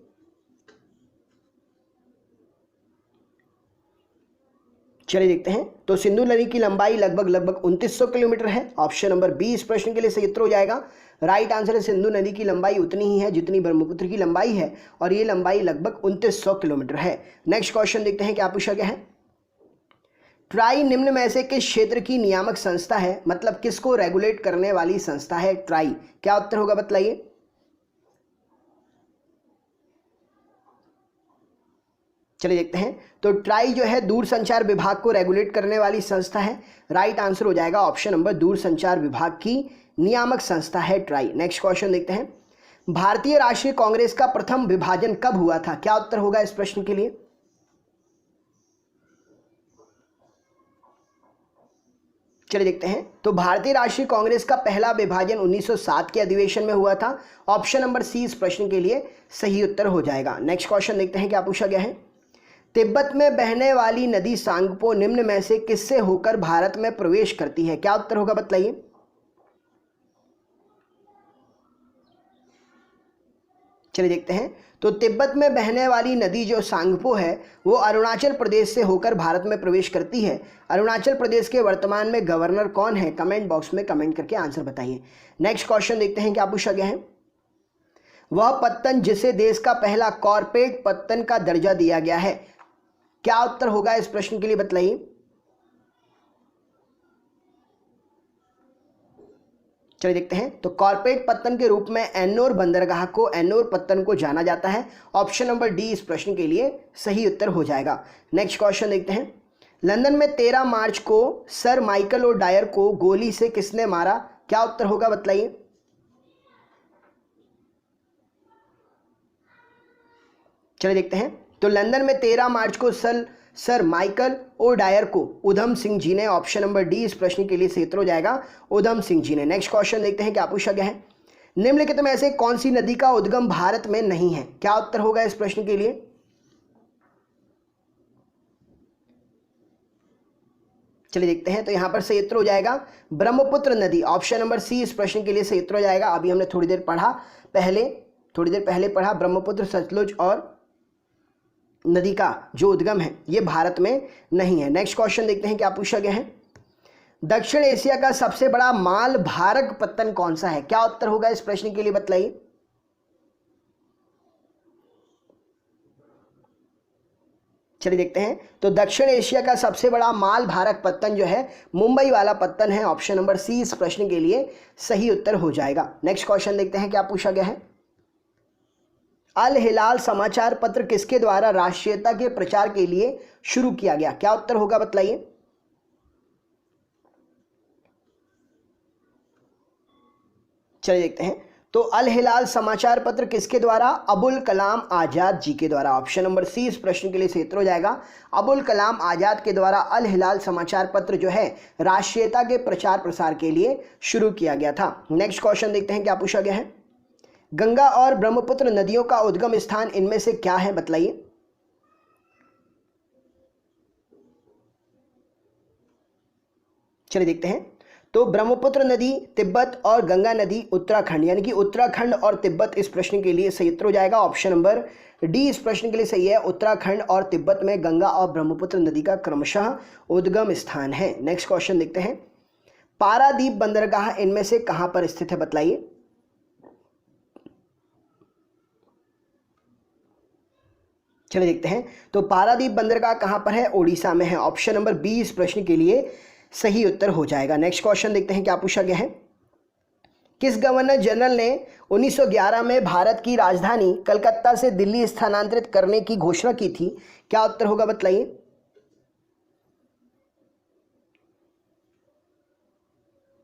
चलिए देखते हैं। तो सिंधु नदी की लंबाई लगभग 2900 किलोमीटर है। ऑप्शन नंबर बी इस प्रश्न के लिए सही उत्तर हो जाएगा। राइट आंसर है सिंधु नदी की लंबाई उतनी ही है जितनी ब्रह्मपुत्र की लंबाई है, और ये लंबाई लगभग 2900 किलोमीटर है। नेक्स्ट क्वेश्चन देखते हैं क्या पूछा गया है। ट्राई निम्न में से किस क्षेत्र की नियामक संस्था है? मतलब किसको रेगुलेट करने वाली संस्था है ट्राई? क्या उत्तर होगा बतलाइए। चलिए देखते हैं। तो ट्राई जो है दूरसंचार विभाग को रेगुलेट करने वाली संस्था है। राइट आंसर हो जाएगा ऑप्शन नंबर, दूरसंचार विभाग की नियामक संस्था है ट्राई। नेक्स्ट क्वेश्चन देखते हैं। भारतीय राष्ट्रीय कांग्रेस का प्रथम विभाजन कब हुआ था? क्या उत्तर होगा इस प्रश्न के लिए? चलिए देखते हैं। तो भारतीय राष्ट्रीय कांग्रेस का पहला विभाजन 1907 के अधिवेशन में हुआ था। ऑप्शन नंबर सी इस प्रश्न के लिए सही उत्तर हो जाएगा। नेक्स्ट क्वेश्चन देखते हैं क्या पूछा गया है। तिब्बत में बहने वाली नदी सांगपो निम्न में से किससे होकर भारत में प्रवेश करती है? क्या उत्तर होगा बतलाइए। चलिए देखते हैं। तो तिब्बत में बहने वाली नदी जो सांगपो है वो अरुणाचल प्रदेश से होकर भारत में प्रवेश करती है। अरुणाचल प्रदेश के वर्तमान में गवर्नर कौन है? कमेंट बॉक्स में कमेंट करके आंसर बताइए। नेक्स्ट क्वेश्चन देखते हैं क्या पूछा गया है। वह पत्तन जिसे देश का पहला कॉर्पोरेट पत्तन का दर्जा दिया गया है, क्या उत्तर होगा इस प्रश्न के लिए बतलाइए। चलिए देखते हैं। तो कॉर्पोरेट पत्तन के रूप में एन्नोर बंदरगाह को, एन्नोर पत्तन को जाना जाता है। ऑप्शन नंबर डी इस प्रश्न के लिए सही उत्तर हो जाएगा। नेक्स्ट क्वेश्चन देखते हैं। लंदन में 13 मार्च को सर माइकल ओ डायर को गोली से किसने मारा? क्या उत्तर होगा बतलाइए। चलिए देखते हैं। तो लंदन में 13 मार्च को सर माइकल ओ डायर को उधम सिंह जी ने, ऑप्शन नंबर डी इस प्रश्न के लिए सही उत्तर हो जाएगा, उधम सिंह जी ने। नेक्स्ट क्वेश्चन देखते हैं क्या पूछा गया है। निम्नलिखित में से कौन सी नदी का उद्गम भारत में नहीं है? क्या उत्तर होगा इस प्रश्न के लिए। चलिए देखते हैं। तो यहां पर सही उत्तर हो जाएगा ब्रह्मपुत्र नदी। ऑप्शन नंबर सी इस प्रश्न के लिए सही उत्तर हो जाएगा। अभी हमने थोड़ी देर पहले पढ़ा ब्रह्मपुत्र, सतलुज और नदी का जो उद्गम है ये भारत में नहीं है। नेक्स्ट क्वेश्चन देखते हैं क्या पूछा गया है। दक्षिण एशिया का सबसे बड़ा माल भारक पत्तन कौन सा है? क्या उत्तर होगा इस प्रश्न के लिए बतलाइए। चलिए देखते हैं। तो दक्षिण एशिया का सबसे बड़ा माल भारक पत्तन जो है मुंबई वाला पत्तन है। ऑप्शन नंबर सी इस प्रश्न के लिए सही उत्तर हो जाएगा। नेक्स्ट क्वेश्चन देखते हैं क्या पूछा गया है। अल हिलाल समाचार पत्र किसके द्वारा राष्ट्रीयता के प्रचार के लिए शुरू किया गया? क्या उत्तर होगा बतलाइए। चलिए देखते हैं। तो अल हिलाल समाचार पत्र किसके द्वारा? अबुल कलाम आजाद जी के द्वारा। ऑप्शन नंबर सी इस प्रश्न के लिए सही उत्तर हो जाएगा। अबुल कलाम आजाद के द्वारा अल हिलाल समाचार पत्र जो है राष्ट्रीयता के प्रचार प्रसार के लिए शुरू किया गया था। नेक्स्ट क्वेश्चन देखते हैं क्या पूछा गया है। गंगा और ब्रह्मपुत्र नदियों का उद्गम स्थान इनमें से क्या है बतलाइए। चलिए देखते हैं। तो ब्रह्मपुत्र नदी तिब्बत और गंगा नदी उत्तराखंड, यानी कि उत्तराखंड और तिब्बत इस प्रश्न के लिए सही उत्तर हो जाएगा। ऑप्शन नंबर डी इस प्रश्न के लिए सही है। उत्तराखंड और तिब्बत में गंगा और ब्रह्मपुत्र नदी का क्रमशः उद्गम स्थान है। नेक्स्ट क्वेश्चन देखते हैं। पारादीप बंदरगाह इनमें से कहां पर स्थित है बतलाइए। चलिए देखते हैं। तो पारादीप बंदरगाह कहां पर है? ओडिशा में है। ऑप्शन नंबर बी इस प्रश्न के लिए सही उत्तर हो जाएगा। नेक्स्ट क्वेश्चन देखते हैं क्या पूछा गया है। किस गवर्नर जनरल ने 1911 में भारत की राजधानी कलकत्ता से दिल्ली स्थानांतरित करने की घोषणा की थी? क्या उत्तर होगा बतलाइए।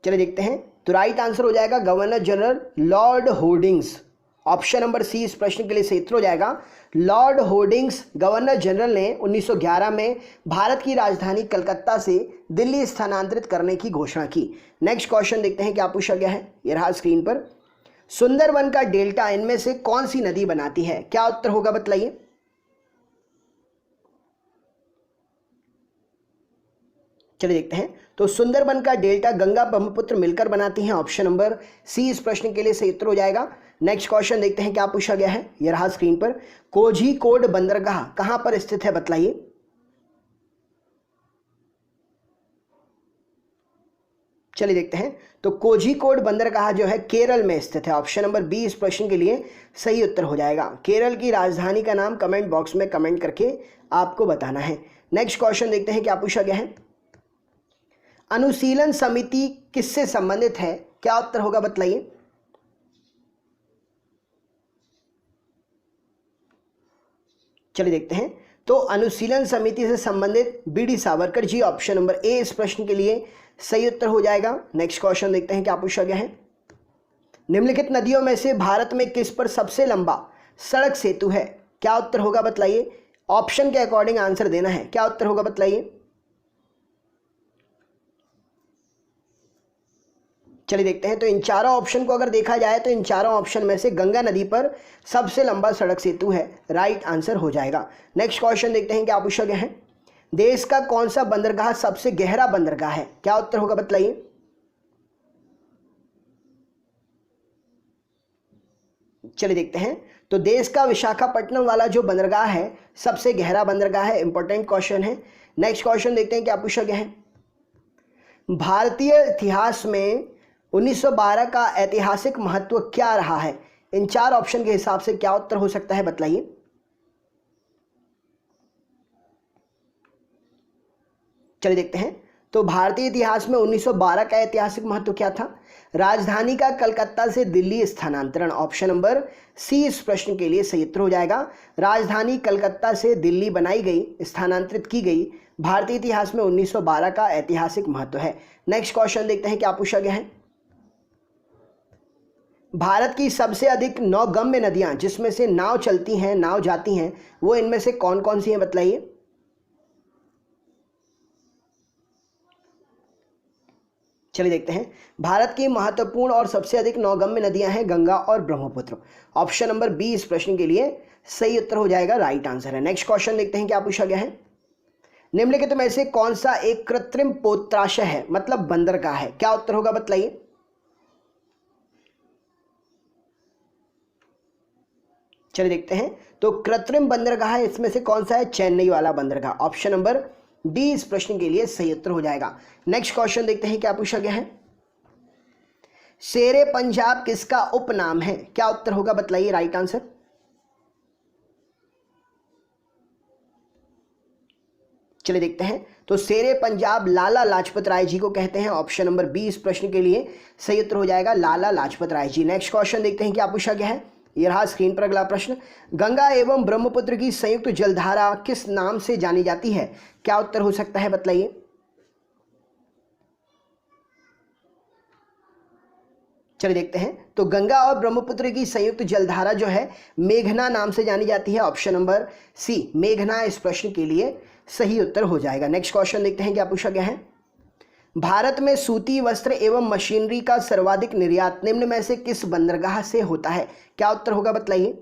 चलिए देखते हैं। तो राइट आंसर हो जाएगा governor general lord Hardinge. Option number C इस प्रश्न के लिए सही उत्तर हो जाएगा। लॉर्ड होर्डिंग्स गवर्नर जनरल ने 1911 में भारत की राजधानी कलकत्ता से दिल्ली स्थानांतरित करने की घोषणा की। नेक्स्ट क्वेश्चन देखते हैं क्या पूछा गया है। यह रहा स्क्रीन पर। सुंदरवन का डेल्टा इनमें से कौन सी नदी बनाती है? क्या उत्तर होगा बतलाइए। चलिए देखते हैं। तो सुंदरबन का डेल्टा गंगा ब्रह्मपुत्र मिलकर बनाती हैं, ऑप्शन नंबर सी इस प्रश्न के लिए सही उत्तर हो जाएगा। नेक्स्ट क्वेश्चन देखते हैं क्या पूछा गया है, यह रहा स्क्रीन पर। कोझीकोड बंदरगाह कहां पर स्थित है बतलाइए। चलिए देखते हैं। तो कोझीकोड बंदरगाह जो है केरल में स्थित है, ऑप्शन नंबर बी इस प्रश्न के लिए सही उत्तर हो जाएगा। केरल की राजधानी का नाम कमेंट बॉक्स में कमेंट करके आपको बताना है। नेक्स्ट क्वेश्चन देखते हैं क्या पूछा गया है। अनुशीलन समिति किससे संबंधित है, क्या उत्तर होगा बतलाइए। चलिए देखते हैं। तो अनुशीलन समिति से संबंधित V D Savarkar ji, option number A इस प्रश्न के लिए सही उत्तर हो जाएगा। नेक्स्ट क्वेश्चन देखते हैं क्या पूछा गया है। निम्नलिखित नदियों में से भारत में किस पर सबसे लंबा सड़क सेतु है, क्या उत्तर होगा बतलाइए। ऑप्शन के अकॉर्डिंग आंसर देना है, क्या उत्तर होगा बतलाइए। चलिए देखते हैं। तो इन चारों ऑप्शन को अगर देखा जाए तो इन चारों ऑप्शन में से गंगा नदी पर सबसे लंबा सड़क सेतु है, राइट आंसर हो जाएगा। नेक्स्ट क्वेश्चन देखते हैं क्या पूछा गया है। देश का कौन सा बंदरगाह सबसे गहरा बंदरगाह है, क्या उत्तर होगा बतलाइए। चलिए देखते हैं। तो देश का विशाखापट्टनम वाला जो बंदरगाह है सबसे गहरा बंदरगाह है, इंपॉर्टेंट क्वेश्चन है। नेक्स्ट क्वेश्चन देखते हैं क्या पूछा गया है। भारतीय इतिहास में 1912 का ऐतिहासिक महत्व क्या रहा है, इन चार ऑप्शन के हिसाब से क्या उत्तर हो सकता है बतलाइए। चलिए देखते हैं। तो भारतीय इतिहास में 1912 का ऐतिहासिक महत्व क्या था। राजधानी का कलकत्ता से दिल्ली स्थानांतरण, ऑप्शन नंबर सी इस प्रश्न के लिए सही उत्तर हो जाएगा। राजधानी कलकत्ता से दिल्ली बनाई गई, स्थानांतरित की गई, भारतीय इतिहास में 1912 का ऐतिहासिक महत्व है। नेक्स्ट क्वेश्चन देखते हैं क्या पूछा गया है। भारत की सबसे अधिक नौगम्य नदियां जिसमें से नाव चलती हैं, नाव जाती हैं, वो इनमें से कौन कौन सी हैं बतलाइए। चलिए देखते हैं। भारत की महत्वपूर्ण और सबसे अधिक नौगम्य नदियां हैं गंगा और ब्रह्मपुत्र, ऑप्शन नंबर बी इस प्रश्न के लिए सही उत्तर हो जाएगा, राइट आंसर है। नेक्स्ट क्वेश्चन देखते हैं क्या पूछा गया है। निम्नलिखित में से कौन सा एक कृत्रिम पोत्राशय है, मतलब बंदरगाह है, क्या उत्तर होगा बतलाइए। चलिए देखते हैं। तो कृत्रिम बंदरगाह इसमें से कौन सा है, चेन्नई वाला बंदरगाह, ऑप्शन नंबर डी इस प्रश्न के लिए सही उत्तर हो जाएगा। नेक्स्ट क्वेश्चन देखते हैं क्या पूछा गया है। शेरे पंजाब किसका उपनाम है, क्या उत्तर होगा बतलाइए, राइट आंसर। चलिए देखते हैं। तो शेरे पंजाब लाला लाजपत राय जी को कहते हैं, ऑप्शन नंबर बी इस प्रश्न के लिए सही उत्तर हो जाएगा, लाला लाजपत राय जी। नेक्स्ट क्वेश्चन देखते हैं क्या पूछा गया है। यह रहा स्क्रीन पर अगला प्रश्न। गंगा एवं ब्रह्मपुत्र की संयुक्त जलधारा किस नाम से जानी जाती है, क्या उत्तर हो सकता है बतलाइए। चलिए देखते हैं। तो गंगा और ब्रह्मपुत्र की संयुक्त जलधारा जो है मेघना नाम से जानी जाती है, ऑप्शन नंबर सी मेघना इस प्रश्न के लिए सही उत्तर हो जाएगा। नेक्स्ट क्वेश्चन देखते हैं क्या पूछा गया है। भारत में सूती वस्त्र एवं मशीनरी का सर्वाधिक निर्यात निम्न में से किस बंदरगाह से होता है, क्या उत्तर होगा बतलाइए।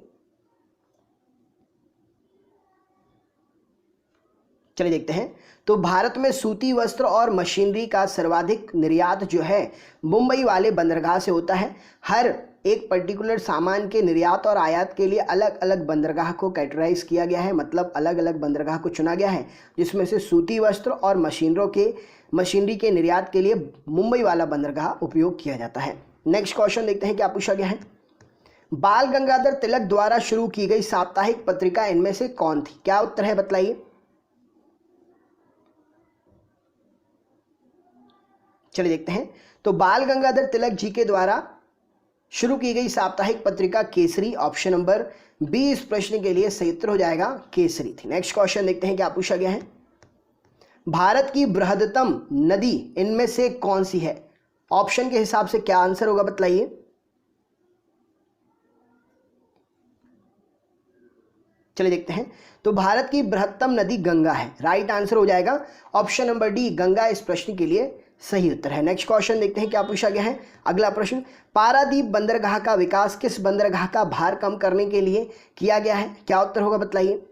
चलिए देखते हैं। तो भारत में सूती वस्त्र और मशीनरी का सर्वाधिक निर्यात जो है मुंबई वाले बंदरगाह से होता है। हर एक पर्टिकुलर सामान के निर्यात और आयात के लिए अलग अलग बंदरगाह को कैटेगराइज किया गया है, मतलब अलग अलग बंदरगाह को चुना गया है, जिसमें से सूती वस्त्र और मशीनरी के निर्यात के लिए मुंबई वाला बंदरगाह उपयोग किया जाता है। नेक्स्ट क्वेश्चन देखते हैं क्या पूछा गया है। बाल गंगाधर तिलक द्वारा शुरू की गई साप्ताहिक पत्रिका इनमें से कौन थी, क्या उत्तर है बतलाइए। चलिए देखते हैं। तो बाल गंगाधर तिलक जी के द्वारा शुरू की गई साप्ताहिक पत्रिका केसरी, ऑप्शन नंबर बी इस प्रश्न के लिए सही उत्तर हो जाएगा, केसरी थी। नेक्स्ट क्वेश्चन देखते हैं क्या पूछा गया है। भारत की बृहत्तम नदी इनमें से कौन सी है, ऑप्शन के हिसाब से क्या आंसर होगा बतलाइए। चलिए देखते हैं। तो भारत की बृहत्तम नदी गंगा है, राइट आंसर हो जाएगा, ऑप्शन नंबर डी गंगा इस प्रश्न के लिए सही उत्तर है। नेक्स्ट क्वेश्चन देखते हैं क्या पूछा गया है। अगला प्रश्न, पारादीप बंदरगाह का विकास किस बंदरगाह का भार कम करने के लिए किया गया है, क्या उत्तर होगा बतलाइए।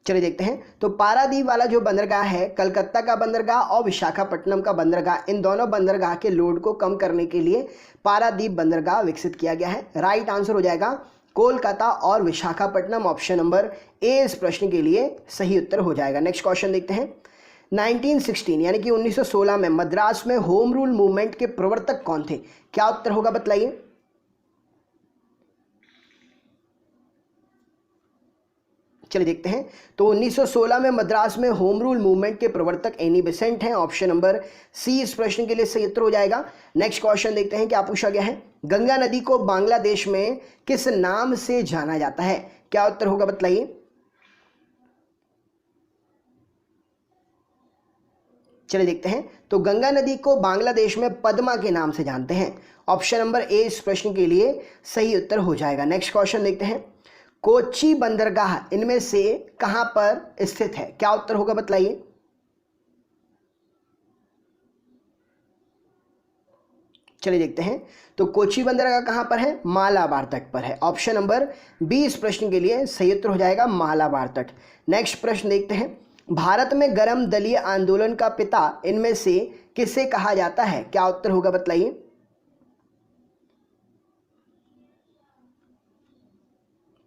चलिए देखते हैं। तो पारादीप वाला जो बंदरगाह है, कलकत्ता का बंदरगाह और विशाखापट्टनम का बंदरगाह, इन दोनों बंदरगाह के लोड को कम करने के लिए पारादीप बंदरगाह विकसित किया गया है। राइट आंसर हो जाएगा कोलकाता और विशाखापट्टनम। ऑप्शन नंबर ए इस प्रश्न के लिए सही उत्तर हो जाएगा। नेक्स्ट क्वेश्चन देखते हैं। 1916 यानी कि 1916 में मद्रास में होम रूल मूवमेंट के प्रवर्तक कौन थे? क्या उत्तर होगा बतलाइए। चलिए देखते हैं। तो 1916 में मद्रास में होम रूल मूवमेंट के प्रवर्तक एनी बेसेंट हैं। ऑप्शन नंबर सी इस प्रश्न के लिए सही उत्तर हो जाएगा। नेक्स्ट क्वेश्चन देखते हैं क्या पूछा गया है। गंगा नदी को बांग्लादेश में किस नाम से जाना जाता है? क्या उत्तर होगा बतलाइए। चलिए देखते हैं। तो गंगा नदी को बांग्लादेश में पद्मा के नाम से जानते हैं। ऑप्शन नंबर ए इस प्रश्न के लिए सही उत्तर हो जाएगा। नेक्स्ट क्वेश्चन देखते हैं। कोच्चि बंदरगाह इनमें से कहां पर स्थित है? क्या उत्तर होगा बतलाइए। चलिए देखते हैं। तो कोच्चि बंदरगाह कहां पर है? मालाबार तट पर है। ऑप्शन नंबर बी इस प्रश्न के लिए सही उत्तर हो जाएगा, मालाबार तट। नेक्स्ट प्रश्न देखते हैं। भारत में गर्म दलीय आंदोलन का पिता इनमें से किसे कहा जाता है? क्या उत्तर होगा बतलाइए।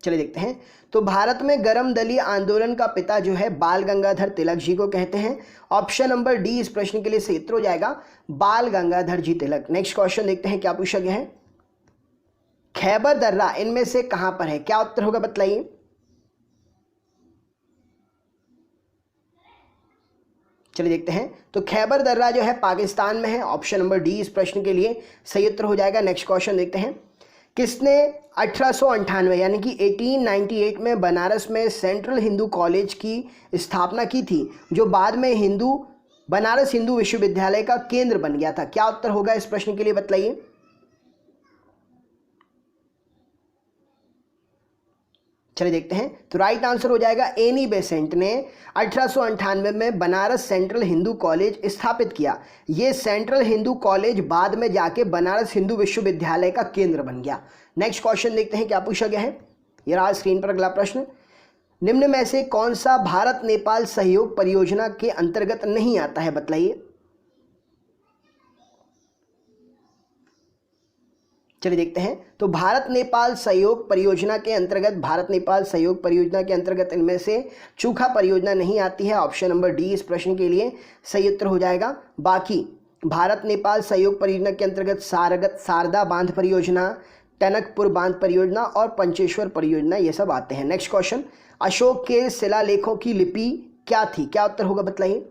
चलिए देखते हैं। तो भारत में गर्म दलीय आंदोलन का पिता जो है बाल गंगाधर तिलक जी को कहते हैं। ऑप्शन नंबर डी इस प्रश्न के लिए सही उत्तर हो जाएगा, बाल गंगाधर जी तिलक। नेक्स्ट क्वेश्चन देखते हैं क्या पूछा गया है। खैबर दर्रा इनमें से कहां पर है? क्या उत्तर होगा बतलाइए। चलिए देखते हैं। तो खैबर दर्रा जो है पाकिस्तान में है। ऑप्शन नंबर डी इस प्रश्न के लिए सही उत्तर हो जाएगा। नेक्स्ट क्वेश्चन देखते हैं। किसने 1898 यानी कि 1898 में बनारस में सेंट्रल हिंदू कॉलेज की स्थापना की थी, जो बाद में बनारस हिंदू विश्वविद्यालय का केंद्र बन गया था? क्या उत्तर होगा इस प्रश्न के लिए बतलाइए। चलिए देखते हैं। तो राइट आंसर हो जाएगा एनी बेसेंट ने 1898 में बनारस सेंट्रल हिंदू कॉलेज स्थापित किया। ये सेंट्रल हिंदू कॉलेज बाद में जाके बनारस हिंदू विश्वविद्यालय का केंद्र बन गया। नेक्स्ट क्वेश्चन देखते हैं क्या पूछा गया है। ये रहा स्क्रीन पर अगला प्रश्न। निम्न में से कौन सा भारत नेपाल सहयोग परियोजना के अंतर्गत नहीं आता है? बतलाइए। चलिए देखते हैं। तो भारत नेपाल सहयोग परियोजना के अंतर्गत इनमें से चूखा परियोजना नहीं आती है। ऑप्शन नंबर डी इस प्रश्न के लिए सही उत्तर हो जाएगा। बाकी भारत नेपाल सहयोग परियोजना के अंतर्गत शारदा बांध परियोजना, टनकपुर बांध परियोजना और पंचेश्वर परियोजना ये सब आते हैं। Next question. अशोक के शिलालेखों की लिपि क्या थी? क्या उत्तर होगा बतलाइए।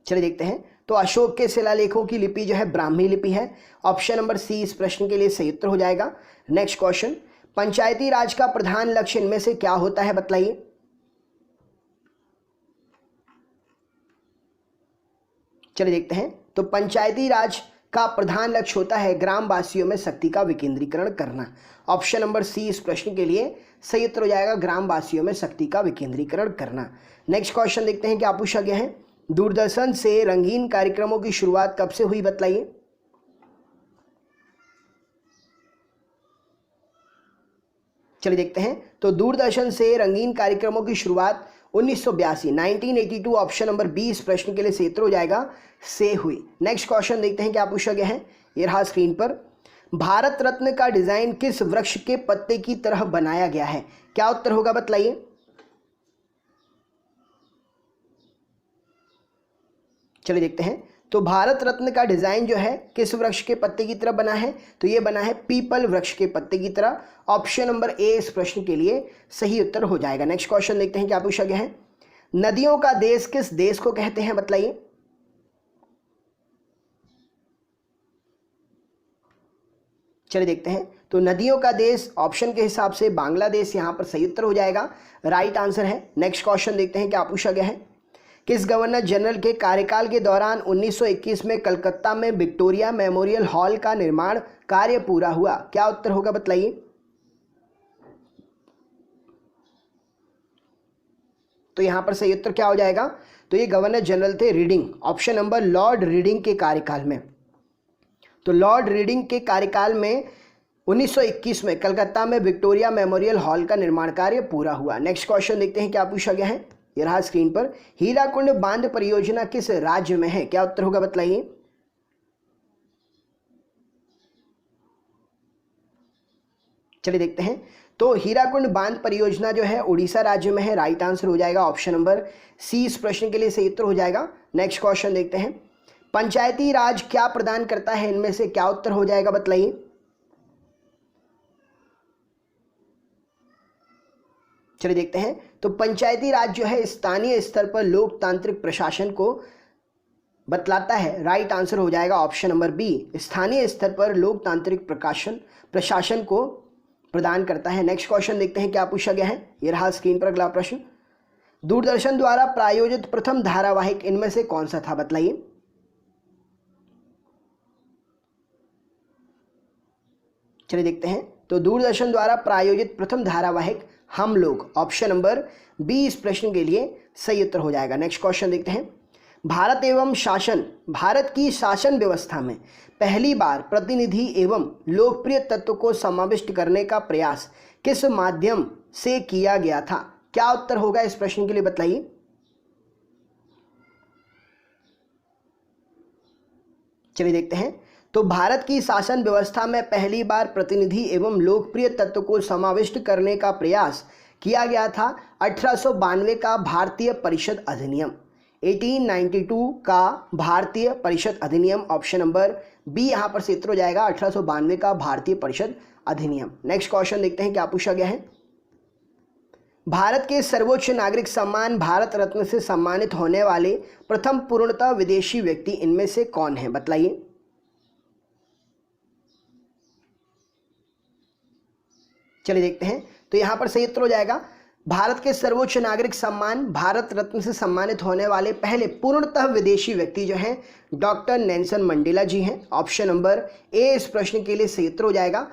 चलिए देखते हैं। तो अशोक के शिलालेखों की लिपि जो है ब्राह्मी लिपि है। ऑप्शन नंबर सी इस प्रश्न के लिए सही उत्तर हो जाएगा। Next question. पंचायती राज का प्रधान लक्ष्य इनमें से क्या होता है? बतलाइए। चलिए देखते हैं। तो पंचायती राज का प्रधान लक्ष्य होता है ग्रामवासियों में शक्ति का विकेंद्रीकरण करना। ऑप्शन नंबर सी इस प्रश्न के लिए सही उत्तर हो जाएगा, ग्रामवासियों में शक्ति का विकेंद्रीकरण करना। नेक्स्ट क्वेश्चन देखते हैं क्या पूछा गया है। दूरदर्शन से रंगीन कार्यक्रमों की शुरुआत कब से हुई? बतलाइए। चलिए देखते हैं। तो दूरदर्शन से रंगीन कार्यक्रमों की शुरुआत 1982 ऑप्शन नंबर बी इस प्रश्न के लिए सही उत्तर हो जाएगा, से हुई। नेक्स्ट क्वेश्चन देखते हैं क्या पूछा गया है। ये रहा स्क्रीन पर। भारत रत्न का डिजाइन किस वृक्ष के पत्ते की तरह बनाया गया है? क्या उत्तर होगा बतलाइए। चलिए देखते हैं। तो भारत रत्न का डिजाइन जो है किस वृक्ष के पत्ते की तरह बना है? तो ये बना है पीपल वृक्ष के पत्ते की तरह। ऑप्शन नंबर ए इस प्रश्न के लिए सही उत्तर हो जाएगा। नेक्स्ट क्वेश्चन देखते हैं क्या पूछा गया है। नदियों का देश किस देश को कहते हैं? बतलाइए। चलिए देखते हैं। तो नदियों का देश ऑप्शन के हिसाब से बांग्लादेश यहां पर सही उत्तर हो जाएगा, राइट आंसर है। नेक्स्ट क्वेश्चन देखते हैं क्या पूछा गया है। किस गवर्नर जनरल के कार्यकाल के दौरान 1921 में कलकत्ता में विक्टोरिया मेमोरियल हॉल का निर्माण कार्य पूरा हुआ? क्या उत्तर होगा बतलाइए। तो यहां पर सही उत्तर क्या हो जाएगा। तो ये गवर्नर जनरल थे reading, option number Lord reading के कार्यकाल में। तो लॉर्ड रीडिंग के कार्यकाल में 1921 में कलकत्ता में विक्टोरिया मेमोरियल हॉल का निर्माण कार्य पूरा हुआ। नेक्स्ट क्वेश्चन देखते हैं क्या पूछा गया है, ये रहा स्क्रीन पर। हीराकुंड बांध परियोजना किस राज्य में है, क्या उत्तर होगा बताइए। चलिए देखते हैं। तो हीराकुंड बांध परियोजना जो है उड़ीसा राज्य में है। राइट आंसर हो जाएगा ऑप्शन नंबर सी इस प्रश्न के लिए सही उत्तर हो जाएगा। नेक्स्ट क्वेश्चन देखते हैं। पंचायती राज क्या प्रदान करता है, इनमें से क्या उत्तर हो जाएगा बताइए। चलिए देखते हैं। तो पंचायती राज जो है स्थानीय स्तर पर लोकतांत्रिक प्रशासन को बतलाता है। राइट आंसर हो जाएगा ऑप्शन नंबर बी, स्थानीय स्तर पर लोकतांत्रिक प्रशासन को प्रदान करता है। नेक्स्ट क्वेश्चन देखते हैं क्या पूछा गया है, ये रहा स्क्रीन पर अगला प्रश्न। दूरदर्शन द्वारा प्रायोजित प्रथम धारावाहिक इनमें से कौन सा था बताइए। चलिए देखते हैं। तो दूरदर्शन द्वारा प्रायोजित प्रथम धारावाहिक हम लोग, ऑप्शन नंबर बी इस प्रश्न के लिए सही उत्तर हो जाएगा। नेक्स्ट क्वेश्चन देखते हैं। भारत की शासन व्यवस्था में पहली बार प्रतिनिधि एवं लोकप्रिय तत्व को समाविष्ट करने का प्रयास किस माध्यम से किया गया था, क्या उत्तर होगा इस प्रश्न के लिए बताइए। चलिए देखते हैं। तो भारत की शासन व्यवस्था में पहली बार प्रतिनिधि एवं लोकप्रिय तत्व को समाविष्ट करने का प्रयास किया गया था 1892 का भारतीय परिषद अधिनियम, 1892 का भारतीय परिषद अधिनियम, ऑप्शन नंबर बी यहां पर से उत्तर हो जाएगा 1892 का भारतीय परिषद अधिनियम। नेक्स्ट क्वेश्चन देखते हैं क्या पूछा गया है। भारत के सर्वोच्च नागरिक सम्मान भारत रत्न से सम्मानित होने वाले प्रथम पूर्णतः विदेशी व्यक्ति इनमें से कौन है बताइए। चलिए देखते हैं। तो यहां पर सही उत्तर हो जाएगा भारत के सर्वोच्च नागरिक सम्मान भारत रत्न से सम्मानित होने वाले पहले पूर्णतः विदेशी व्यक्ति जो हैं डॉक्टर नेल्सन मंडेला जी हैं। ऑप्शन नंबर ए इस प्रश्न के लिए सही उत्तर हो जाएगा।